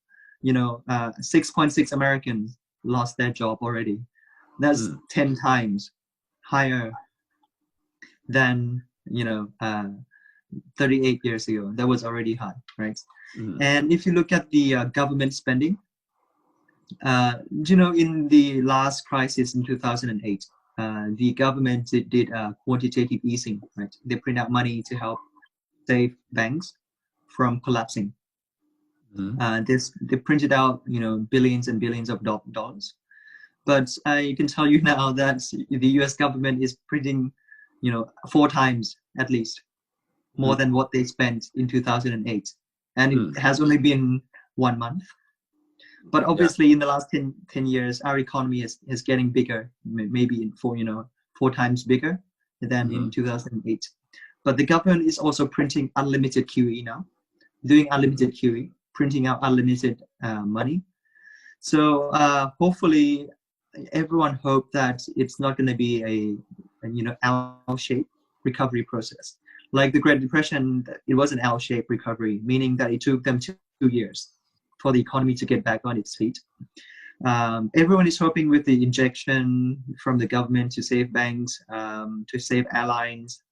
6.6 Americans lost their job already. That's 10 times higher than 38 years ago. That was already high, right? And if you look at the government spending, in the last crisis in 2008, the government did quantitative easing, right? They print out money to help save banks from collapsing. They printed out, billions and billions of dollars. But I can tell you now that the U.S. government is printing, 4 times at least more than what they spent in 2008, and it has only been 1 month. But obviously, in the last 10 years, our economy is getting bigger, maybe in 4 times bigger than in 2008. But the government is also printing unlimited QE now, doing unlimited QE, printing out unlimited money. So hopefully, everyone hope that it's not going to be a L-shaped recovery process. Like the Great Depression, it was an L-shaped recovery, meaning that it took them 2 years for the economy to get back on its feet. Everyone is hoping with the injection from the government to save banks, to save airlines,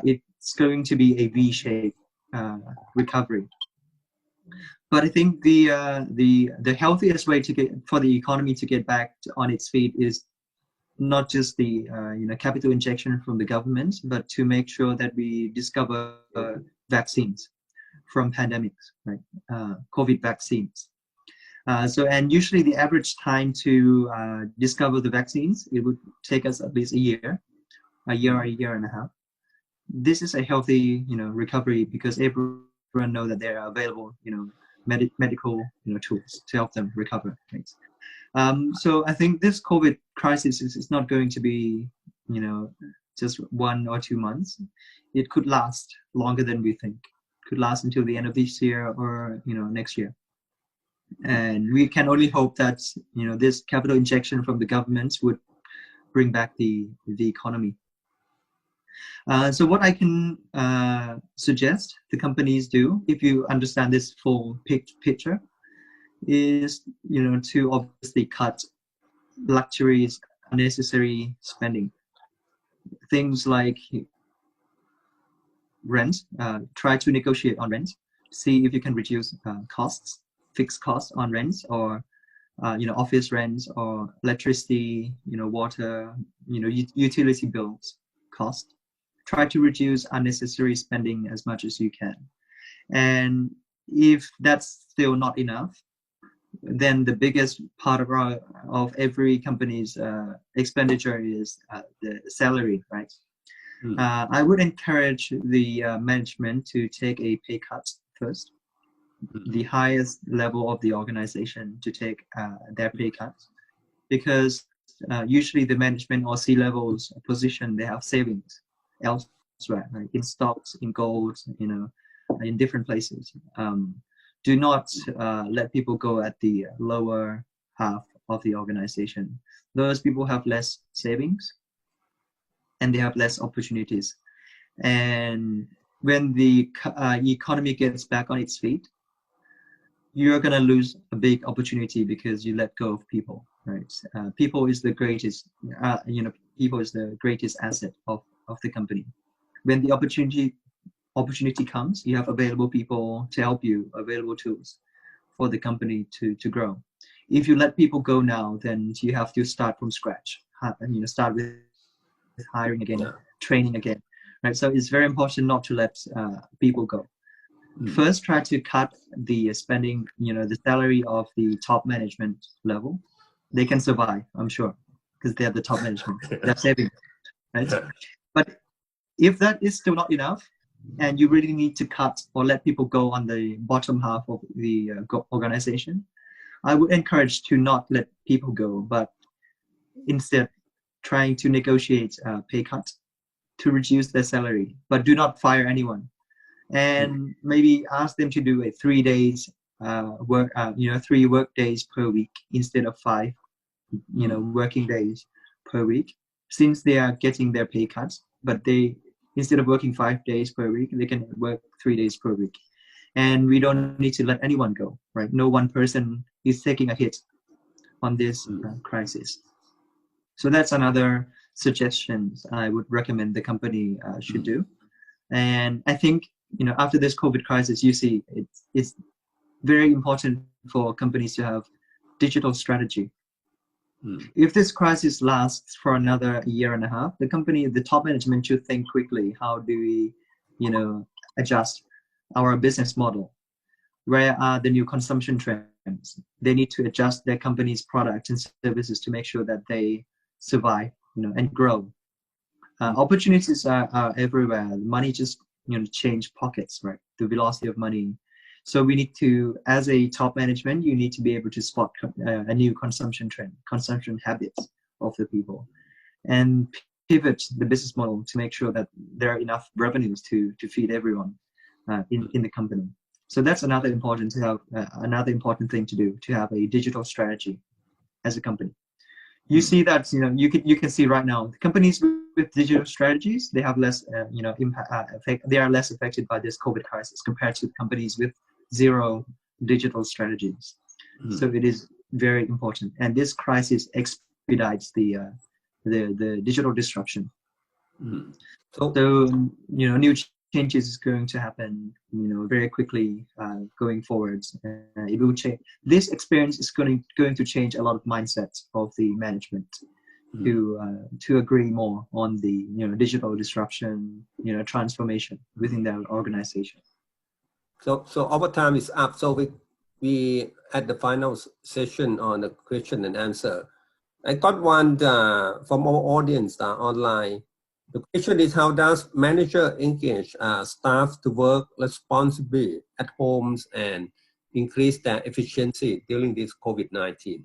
it's going to be a V-shaped recovery. But I think the healthiest way for the economy to get back on its feet is not just the capital injection from the government, but to make sure that we discover vaccines from pandemics, right? COVID vaccines. And usually the average time to discover the vaccines, it would take us at least a year and a half. This is a healthy, recovery, because everyone know that there are available, medical, tools to help them recover. Right? So I think this COVID crisis is not going to be, just 1 or 2 months. It could last longer than we think. Could last until the end of this year or next year. And we can only hope that this capital injection from the governments would bring back the economy. So what I can suggest the companies do, if you understand this full picture, is to obviously cut luxuries, unnecessary spending. Things like rent, try to negotiate on rent, see if you can reduce costs, fixed costs on rents, or office rents, or electricity, water, utility bills cost. Try to reduce unnecessary spending as much as you can. And if that's still not enough, then the biggest part of every company's expenditure is the salary, right? I would encourage the management to take a pay cut first, the highest level of the organization to take their pay cut, because usually the management or C-levels position, they have savings elsewhere, right? In stocks, in gold, in different places. Do not let people go at the lower half of the organization. Those people have less savings and they have less opportunities. And when the economy gets back on its feet, you're going to lose a big opportunity because you let go of people, right? People is the greatest, people is the greatest asset of the company. When the opportunity comes, you have available people to help you, available tools for the company to grow. If you let people go now, then you have to start from scratch, start with hiring again, training again, right? So it's very important not to let people go. First, try to cut the spending, the salary of the top management level. They can survive, I'm sure, because they have the top management. They're saving, right? But if that is still not enough, and you really need to cut or let people go on the bottom half of the organization, I would encourage to not let people go, but instead trying to negotiate pay cuts to reduce their salary, but do not fire anyone. And maybe ask them to do a 3 days work, 3 work days per week instead of 5, working days per week, since they are getting their pay cuts, but they, instead of working 5 days per week, they can work 3 days per week. And we don't need to let anyone go, right? No one person is taking a hit on this crisis. So that's another suggestion I would recommend the company should do. And I think, after this COVID crisis, you see it's very important for companies to have digital strategy. If this crisis lasts for another year and a half, the top management should think quickly, how do we, adjust our business model? Where are the new consumption trends? They need to adjust their company's products and services to make sure that they survive, and grow. Opportunities are everywhere. Money just, change pockets, right? The velocity of money. So we need to, as a top management, you need to be able to spot a new consumption trend, consumption habits of the people, and pivot the business model to make sure that there are enough revenues to feed everyone in the company. So that's another important thing to do, to have a digital strategy as a company. You see that, you can see right now, the companies with digital strategies, they have less, they are less affected by this COVID crisis compared to companies with zero digital strategies. So it is very important, and this crisis expedites the digital disruption. So new changes is going to happen, very quickly going forwards. It will change. This experience is going to change a lot of mindsets of the management to agree more on the digital disruption, transformation within their organization. So our time is up. So we at the final session on the question and answer. I got one from our audience online. The question is, how does manager engage staff to work responsibly at homes and increase their efficiency during this COVID-19?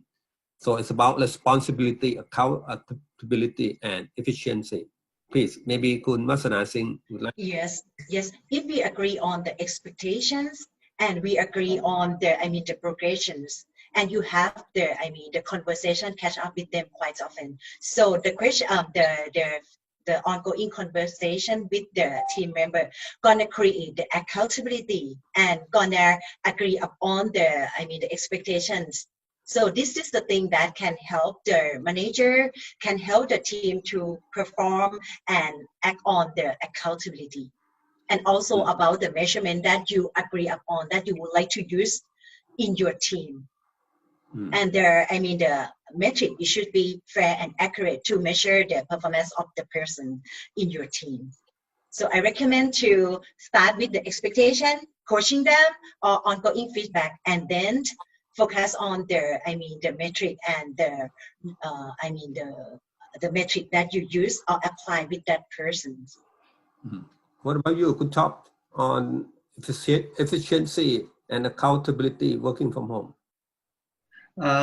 So it's about responsibility, accountability, and efficiency. Please, maybe Kun Masana Singh would like. Yes. If we agree on the expectations and we agree on the progressions, and you have the conversation catch up with them quite often. So the question, the ongoing conversation with the team member gonna create the accountability and gonna agree upon the expectations. So this is the thing that can help the manager, can help the team to perform and act on the accountability. And also about the measurement that you agree upon, that you would like to use in your team. And the metric, it should be fair and accurate to measure the performance of the person in your team. So I recommend to start with the expectation, coaching them, or ongoing feedback, and then focus on the metric and the metric that you use or apply with that person. What about you? Good talk on efficiency and accountability working from home.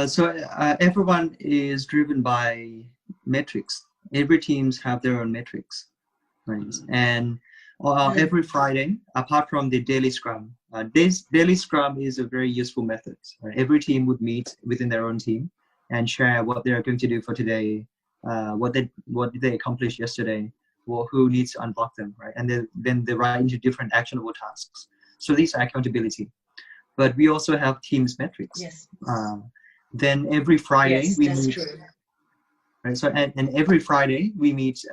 So everyone is driven by metrics. Every teams have their own metrics, right? And every Friday, apart from the daily scrum, daily scrum is a very useful method. Right? Every team would meet within their own team and share what they are going to do for today, what did they accomplish yesterday, who needs to unblock them, right? And then they write into different actionable tasks. So these are accountability. But we also have teams metrics. Yes. Then every Friday we meet. True. Right. So and every Friday we meet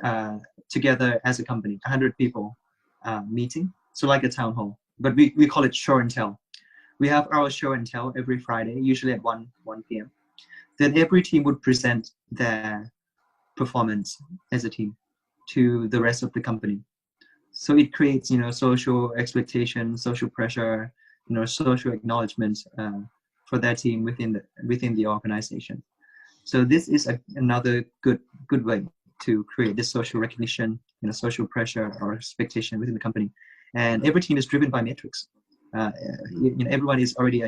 together as a company, 100 people meeting. So like a town hall, but we call it show and tell. We have our show and tell every Friday, usually at 1 p.m. Then every team would present their performance as a team to the rest of the company. So it creates, social expectation, social pressure, social acknowledgement for that team within the organization. So this is another good way to create this social recognition, social pressure or expectation within the company. and everything is driven by metrics. Everyone is already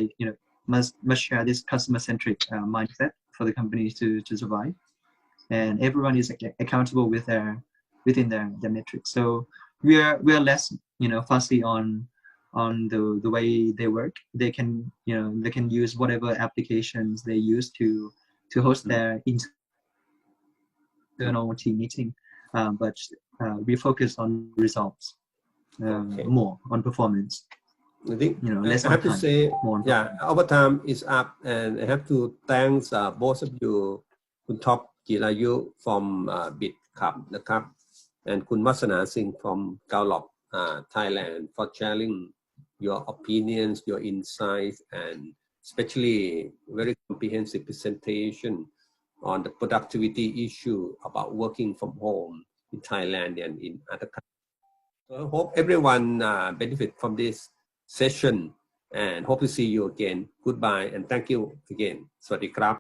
must share this customer-centric mindset for the companies to survive, and everyone is accountable within their metrics. So we are less fussy on the way they work. They can use whatever applications they use to host their internal team meeting, but we focus on results more on performance. I think less I have to time, say, more our time is up, and I have to thank both of you, Kun Top Jirayu from BitCup นะครับ and Kun Masana Singh from Gallup, Thailand, for sharing your opinions, your insights, and especially very comprehensive presentation on the productivity issue about working from home in Thailand and in other countries. So I hope everyone benefit from this session, and hope to see you again. Goodbye and thank you again. สวัสดีครับ